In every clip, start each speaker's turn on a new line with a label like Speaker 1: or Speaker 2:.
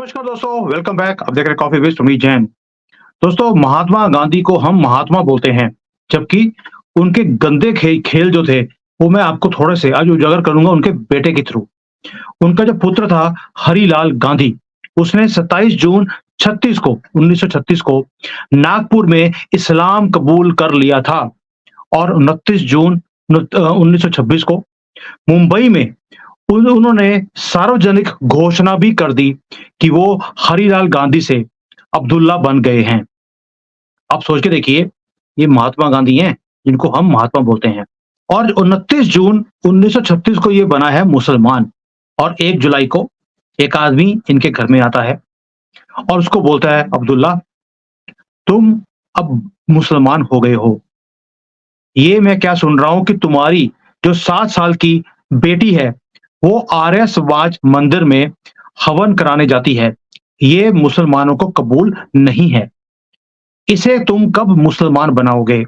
Speaker 1: नमस्कार दोस्तों, welcome back. आप देख रहे हैं कॉफी विद सुमीत जैन। दोस्तों, महात्मा गांधी को हम महात्मा बोलते हैं, जबकि उनके गंदे खेल जो थे, वो मैं आपको थोड़े से आज उजागर करूंगा उनके बेटे के थ्रू। उनका जो पुत्र था हरिलाल गांधी, उसने 27 जून 36 को 1936 को नागपुर में इस्लाम कबूल कर लिया था और 29 जून 1926 को मुंबई में उन्होंने सार्वजनिक घोषणा भी कर दी कि वो हरिलाल गांधी से अब्दुल्ला बन गए हैं। आप सोच के देखिए, ये महात्मा गांधी हैं जिनको हम महात्मा बोलते हैं। और 29 जून 1936 को ये बना है मुसलमान। और 1 जुलाई को एक आदमी इनके घर में आता है और उसको बोलता है, अब्दुल्ला, तुम अब मुसलमान हो गए हो। ये मैं क्या सुन रहा हूं कि तुम्हारी जो 7 साल की बेटी है, वो आर्य समाज मंदिर में हवन कराने जाती है। ये मुसलमानों को कबूल नहीं है। इसे तुम कब मुसलमान बनाओगे?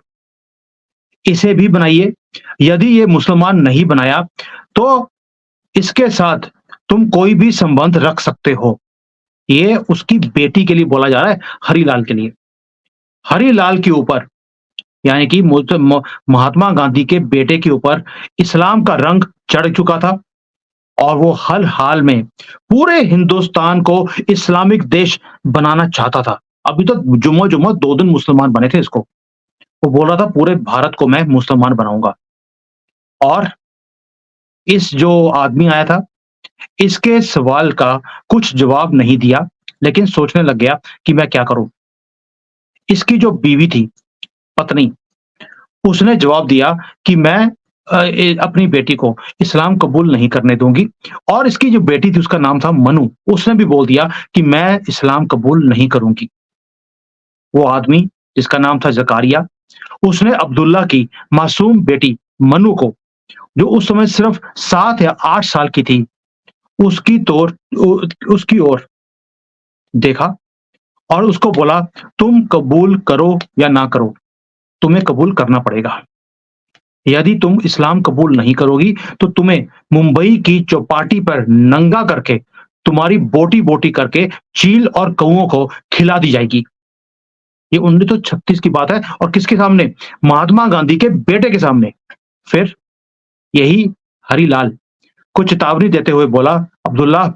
Speaker 1: इसे भी बनाइए। यदि ये मुसलमान नहीं बनाया, तो इसके साथ तुम कोई भी संबंध रख सकते हो। ये उसकी बेटी के लिए बोला जा रहा है, हरिलाल के लिए। हरिलाल के ऊपर, यानी कि महात्मा गांधी के बेटे के ऊपर इस्लाम का रंग चढ़ चुका था और वो हर हाल में पूरे हिंदुस्तान को इस्लामिक देश बनाना चाहता था। अभी तो जुम्मा जुम्मा 2 दिन मुसलमान बने थे इसको। वो बोल रहा था पूरे भारत को मैं मुसलमान बनाऊंगा। और इस जो आदमी आया था, इसके सवाल का कुछ जवाब नहीं दिया, लेकिन सोचने लग गया कि मैं क्या करूं। इसकी जो बीवी थी, पत्नी, उसने जवाब दिया कि मैं अपनी बेटी को इस्लाम कबूल नहीं करने दूंगी। और इसकी जो बेटी थी, उसका नाम था मनु, उसने भी बोल दिया कि मैं इस्लाम कबूल नहीं करूंगी। वो आदमी, जिसका नाम था जकारिया, उसने अब्दुल्ला की मासूम बेटी मनु को, जो उस समय सिर्फ 7 या 8 साल की थी, उसकी तौर उसकी ओर देखा और उसको बोला, तुम कबूल करो या ना करो, तुम्हें कबूल करना पड़ेगा। यदि तुम इस्लाम कबूल नहीं करोगी, तो तुम्हें मुंबई की चौपाटी पर नंगा करके, तुम्हारी बोटी-बोटी करके चील और कौओं को खिला दी जाएगी। ये 1936 की बात है और किसके सामने? महात्मा गांधी के बेटे के सामने। फिर यही हरिलाल को चेतावनी देते हुए बोला, अब्दुल्ला,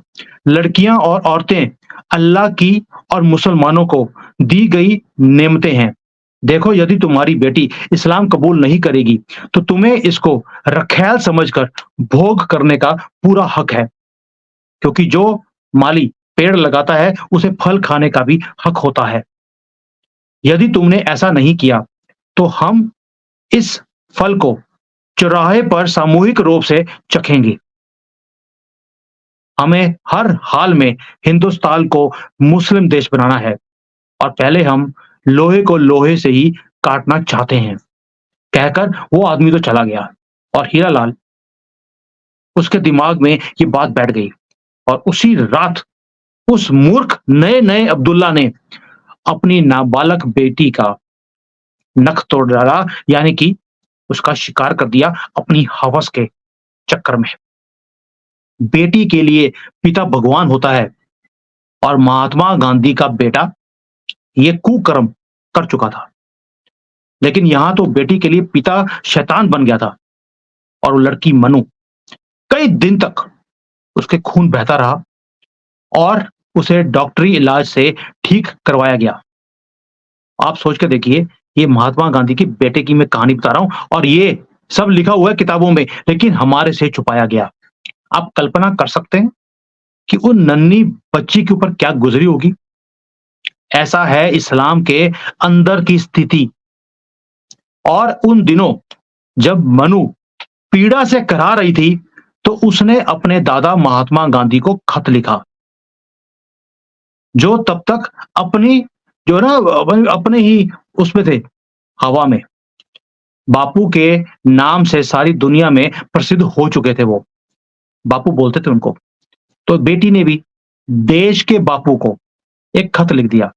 Speaker 1: लड़कियां और औरतें अल्लाह की और मुसलमानों को दी गई नेमतें हैं। देखो, यदि तुम्हारी बेटी इस्लाम कबूल नहीं करेगी, तो तुम्हें इसको रखैल समझकर भोग करने का पूरा हक है, क्योंकि जो माली पेड़ लगाता है, उसे फल खाने का भी हक होता है। यदि तुमने ऐसा नहीं किया, तो हम इस फल को चौराहे पर सामूहिक रूप से चखेंगे। हमें हर हाल में हिंदुस्तान को मुस्लिम देश बनाना है और पहले हम लोहे को लोहे से ही काटना चाहते हैं। कहकर वो आदमी तो चला गया और हीरालाल, उसके दिमाग में ये बात बैठ गई और उसी रात उस मूर्ख नए-नए अब्दुल्ला ने अपनी नाबालग बेटी का नख तोड़ डाला, यानी कि उसका शिकार कर दिया अपनी हवस के चक्कर में। बेटी के लिए पिता भगवान होता है और महात्मा गांधी का बेटा ये कुकर्म कर चुका था। लेकिन यहां तो बेटी के लिए पिता शैतान बन गया था और वो लड़की मनु, कई दिन तक उसके खून बहता रहा और उसे डॉक्टरी इलाज से ठीक करवाया गया। आप सोच के देखिए, ये महात्मा गांधी के बेटे की मैं कहानी बता रहा हूं और ये सब लिखा हुआ है किताबों में, लेकिन हमारे से छुपाया गया। आप कल्पना कर सकते हैं कि उन नन्ही बच्ची के ऊपर क्या गुजरी होगी? ऐसा है इस्लाम के अंदर की स्थिति। और उन दिनों जब मनु पीड़ा से कराह रही थी, तो उसने अपने दादा महात्मा गांधी को खत लिखा, जो तब तक अपनी जो ना अपने ही उसमें थे, हवा में। बापू के नाम से सारी दुनिया में प्रसिद्ध हो चुके थे वो। बापू बोलते थे उनको। तो बेटी ने भी देश के बापू को एक खत लिख दिया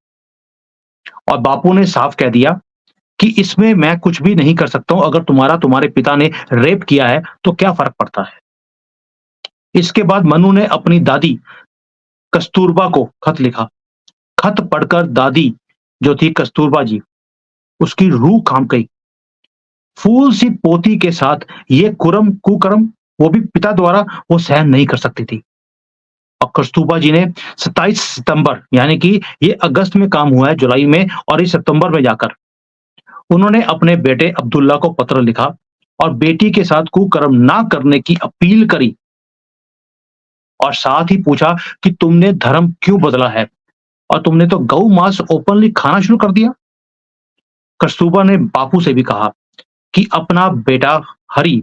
Speaker 1: और बापू ने साफ कह दिया कि इसमें मैं कुछ भी नहीं कर सकता हूं। अगर तुम्हारे पिता ने रेप किया है, तो क्या फर्क पड़ता है? इसके बाद मनु ने अपनी दादी कस्तूरबा को खत लिखा। खत पढ़कर दादी जो थी कस्तूरबा जी, उसकी रूह कांप गई। फूल सी पोती के साथ ये कुकर्म वो भी पिता द्वारा वो सहन नहीं कर सकती थी। और कस्तूरबा जी ने 27 सितंबर यानी कि ये अगस्त में काम हुआ है, जुलाई में, और इस सितंबर में जाकर उन्होंने अपने बेटे अब्दुल्ला को पत्र लिखा और बेटी के साथ कुकर्म ना करने की अपील करी और साथ ही पूछा कि तुमने धर्म क्यों बदला है और तुमने तो गौ मांस ओपनली खाना शुरू कर दिया। कस्तूरबा ने बापू से भी कहा कि अपना बेटा हरि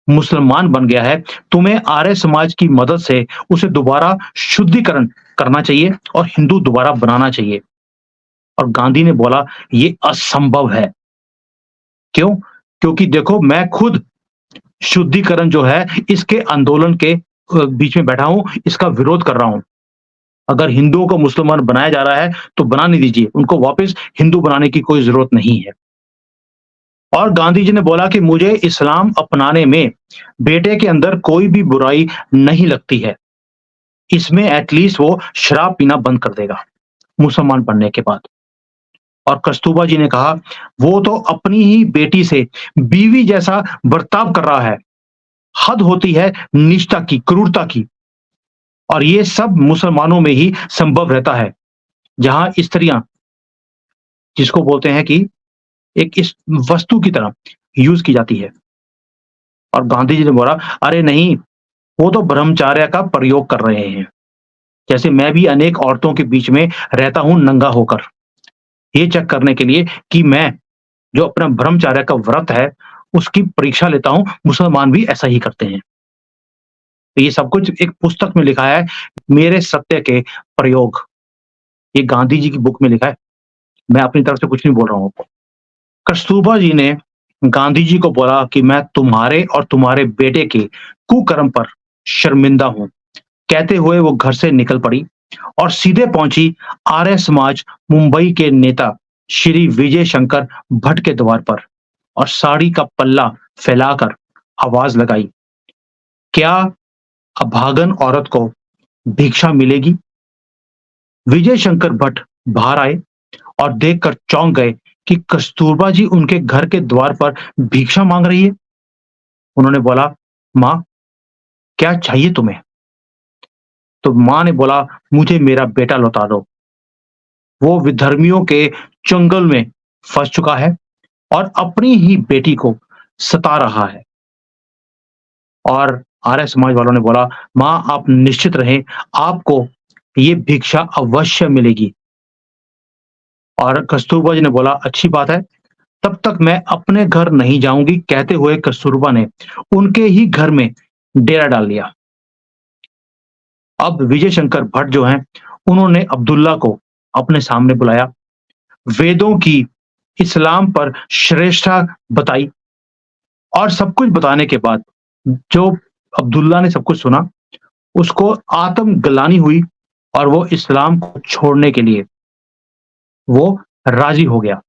Speaker 1: मुसलमान बन गया है, तुम्हें आर्य समाज की मदद से उसे दोबारा शुद्धिकरण करना चाहिए और हिंदू दोबारा बनाना चाहिए। और गांधी ने बोला ये असंभव है। क्यों? क्योंकि देखो मैं खुद शुद्धिकरण जो है इसके आंदोलन के बीच में बैठा हूं, इसका विरोध कर रहा हूं। अगर हिंदुओं को मुसलमान बनाया जा रहा है तो बनाने दीजिए, उनको वापस हिंदू बनाने की कोई जरूरत नहीं है। और गांधी जी ने बोला कि मुझे इस्लाम अपनाने में बेटे के अंदर कोई भी बुराई नहीं लगती है, इसमें एटलीस्ट वो शराब पीना बंद कर देगा मुसलमान बनने के बाद। और कस्तूरबा जी ने कहा वो तो अपनी ही बेटी से बीवी जैसा बर्ताव कर रहा है, हद होती है निष्ठा की, क्रूरता की। और ये सब मुसलमानों में ही संभव रहता है, जहां स्त्रियां, जिसको बोलते हैं कि एक इस वस्तु की तरह यूज की जाती है। और गांधी जी ने बोला अरे नहीं, वो तो ब्रह्मचार्य का प्रयोग कर रहे हैं, जैसे मैं भी अनेक औरतों के बीच में रहता हूं नंगा होकर, ये चेक करने के लिए कि मैं जो अपना ब्रह्मचार्य का व्रत है उसकी परीक्षा लेता हूं, मुसलमान भी ऐसा ही करते हैं। तो ये सब कुछ एक पुस्तक में लिखा है, मेरे सत्य के प्रयोग, ये गांधी जी की बुक में लिखा है, मैं अपनी तरफ से कुछ नहीं बोल रहा हूं। कस्तूरबा जी ने गांधी जी को बोला कि मैं तुम्हारे और तुम्हारे बेटे के कुकर्म पर शर्मिंदा हूं। कहते हुए वो घर से निकल पड़ी और सीधे पहुंची आर्य समाज मुंबई के नेता श्री विजय शंकर भट्ट के द्वार पर और साड़ी का पल्ला फैलाकर आवाज लगाई, क्या अभागन औरत को भिक्षा मिलेगी? विजय शंकर भट्ट बाहर आए और देखकर चौंक गए कि कस्तूरबा जी उनके घर के द्वार पर भिक्षा मांग रही है। उन्होंने बोला, मां, क्या चाहिए तुम्हें? तो मां ने बोला, मुझे मेरा बेटा लौटा दो, वो विधर्मियों के चंगुल में फंस चुका है और अपनी ही बेटी को सता रहा है। और आर्य समाज वालों ने बोला, मां आप निश्चित रहें, आपको ये भिक्षा अवश्य मिलेगी। और कस्तूरबा जी ने बोला, अच्छी बात है, तब तक मैं अपने घर नहीं जाऊंगी। कहते हुए कस्तूरबा ने उनके ही घर में डेरा डाल लिया। अब विजय शंकर भट्ट जो हैं, उन्होंने अब्दुल्ला को अपने सामने बुलाया, वेदों की इस्लाम पर श्रेष्ठता बताई और सब कुछ बताने के बाद जो अब्दुल्ला ने सब कुछ सुना, उसको आत्मग्लानि हुई और वो इस्लाम को छोड़ने के लिए वो राजी हो गया।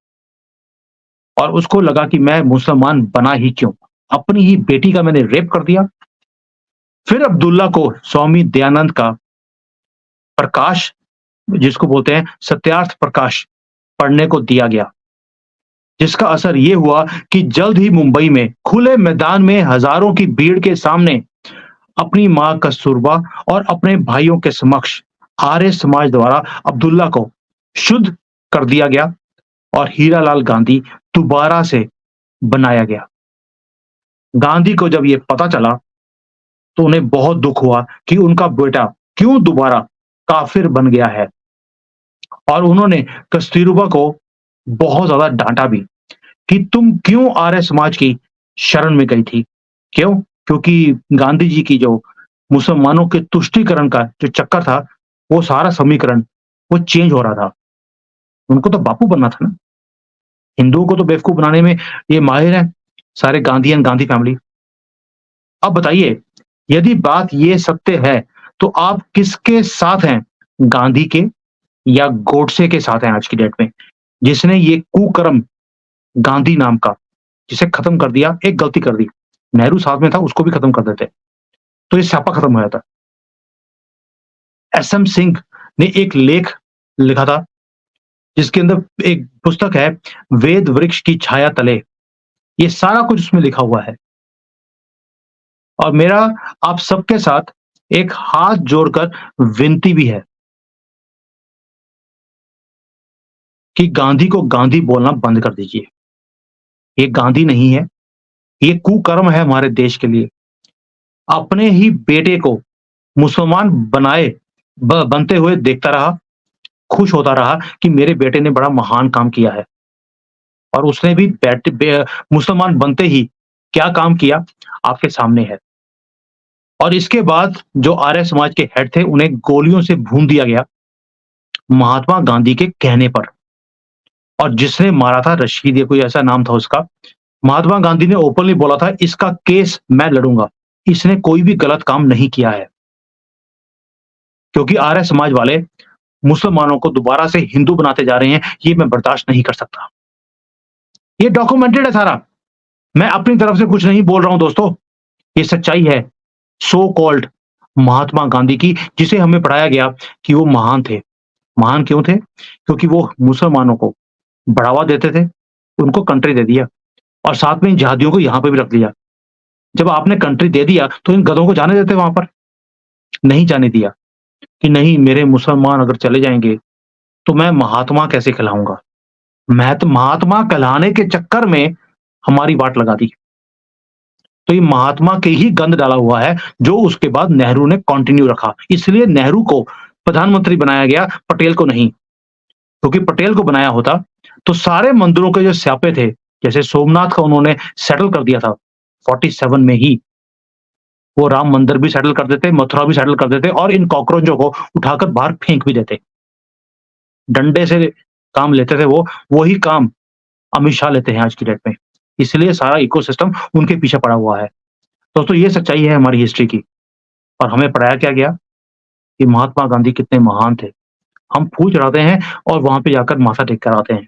Speaker 1: और उसको लगा कि मैं मुसलमान बना ही क्यों, अपनी ही बेटी का मैंने रेप कर दिया। फिर अब्दुल्ला को स्वामी दयानंद का प्रकाश, जिसको बोलते हैं सत्यार्थ प्रकाश, पढ़ने को दिया गया, जिसका असर ये हुआ कि जल्द ही मुंबई में खुले मैदान में हजारों की भीड़ के सामने अपनी मां कस्तूरबा और अपने भाइयों के समक्ष आर्य समाज द्वारा अब्दुल्ला को शुद्ध कर दिया गया और हीरालाल गांधी दोबारा से बनाया गया। गांधी को जब ये पता चला तो उन्हें बहुत दुख हुआ कि उनका बेटा क्यों दोबारा काफिर बन गया है। और उन्होंने कस्तूरबा को बहुत ज्यादा डांटा भी कि तुम क्यों आर्य समाज की शरण में गई थी। क्यों? क्योंकि गांधी जी की जो मुसलमानों के तुष्टीकरण का जो चक्कर था, वो सारा समीकरण वो चेंज हो रहा था। उनको तो बापू बनना था ना, हिंदुओं को तो बेवकूफ बनाने में ये माहिर है सारे गांधीयन, गांधी फैमिली। अब बताइए, यदि बात ये सत्य है तो आप किसके साथ हैं, गांधी के या गोडसे के साथ हैं आज की डेट में, जिसने ये कुकर्म गांधी नाम का जिसे खत्म कर दिया। एक गलती कर दी, नेहरू साथ में था, उसको भी खत्म कर देते तो ये स्यापा खत्म हो जाता। एसएम सिंह ने एक लेख लिखा था, जिसके अंदर एक पुस्तक है वेद वृक्ष की छाया तले। ये सारा कुछ उसमें लिखा हुआ है। और मेरा आप सबके साथ एक हाथ जोड़कर विनती भी है कि गांधी को गांधी बोलना बंद कर दीजिए। ये गांधी नहीं है, ये कुकर्म है हमारे देश के लिए। अपने ही बेटे को मुसलमान बनाए बनते हुए देखता रहा, खुश होता रहा कि मेरे बेटे ने बड़ा महान काम किया है। और उसने भी मुसलमान बनते ही क्या काम किया आपके सामने है। और इसके बाद जो आर्य समाज के हेड थे उन्हें गोलियों से भून दिया गया महात्मा गांधी के कहने पर। और जिसने मारा था रशीद, या कोई ऐसा नाम था उसका, महात्मा गांधी ने ओपनली बोला था इसका केस मैं लड़ूंगा, इसने कोई भी गलत काम नहीं किया है। क्योंकि आर्य समाज वाले मुसलमानों को दोबारा से हिंदू बनाते जा रहे हैं, ये मैं बर्दाश्त नहीं कर सकता। ये डॉक्यूमेंटेड है सारा। मैं अपनी तरफ से कुछ नहीं बोल रहा हूं दोस्तों, ये सच्चाई है। सो कॉल्ड महात्मा गांधी की, जिसे हमें पढ़ाया गया कि वो महान थे। महान क्यों थे? क्योंकि वो मुसलमानों को बढ़ावा देते थे, उनको कंट्री दे दिया और साथ में इन जिहादियों को यहां पे भी रख लिया। जब आपने कंट्री दे दिया तो इन गधों को जाने देते वहां पर? नहीं जाने दिया कि नहीं, मेरे मुसलमान अगर चले जाएंगे तो मैं महात्मा कैसे कहलाऊंगा। मैं तो महात्मा कहलाने के चक्कर में हमारी वाट लगा दी। तो ये महात्मा के ही गंद डाला हुआ है, जो उसके बाद नेहरू ने कंटिन्यू रखा। इसलिए नेहरू को प्रधानमंत्री बनाया गया, पटेल को नहीं। क्योंकि पटेल को बनाया होता तो सारे मंदिरों के जो स्यापे थे, जैसे सोमनाथ का उन्होंने सेटल कर दिया था 47 में ही, वो राम मंदिर भी सेटल कर देते, मथुरा भी सेटल कर देते और इन कॉकरोचों को उठाकर बाहर फेंक भी देते। डंडे से काम लेते थे वो, वही काम अमित शाह लेते हैं आज की डेट में। इसलिए सारा इकोसिस्टम उनके पीछे पड़ा हुआ है। दोस्तों ये सच्चाई है हमारी हिस्ट्री की। और हमें पढ़ाया क्या गया कि महात्मा गांधी कितने महान थे। हम फूल चढ़ाते हैं और वहां पे जाकर माथा टेक कर आते हैं।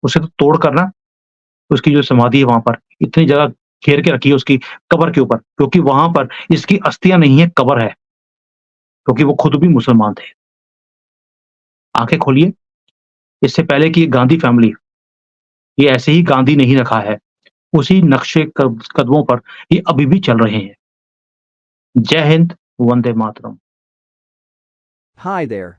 Speaker 1: उसे तो तोड़ कर ना, उसकी जो समाधि है वहां पर इतनी जगह घेर के रखी है उसकी कब्र के ऊपर, क्योंकि वहां पर इसकी अस्थियां नहीं है, कब्र है। क्योंकि वो खुद भी मुसलमान थे। आंखें खोलिए, इससे पहले कि ये गांधी फैमिली ये ऐसे ही गांधी नहीं रखा है, उसी नक्शे कदमों पर ये अभी भी चल रहे हैं। जय Hind, Vande Mataram.
Speaker 2: Hi there.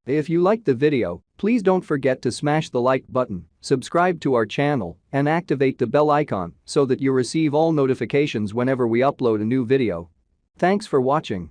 Speaker 2: If you liked the video, please don't forget to smash the like button, subscribe to our channel, and activate the bell icon so that you receive all notifications whenever we upload a new video. Thanks for watching.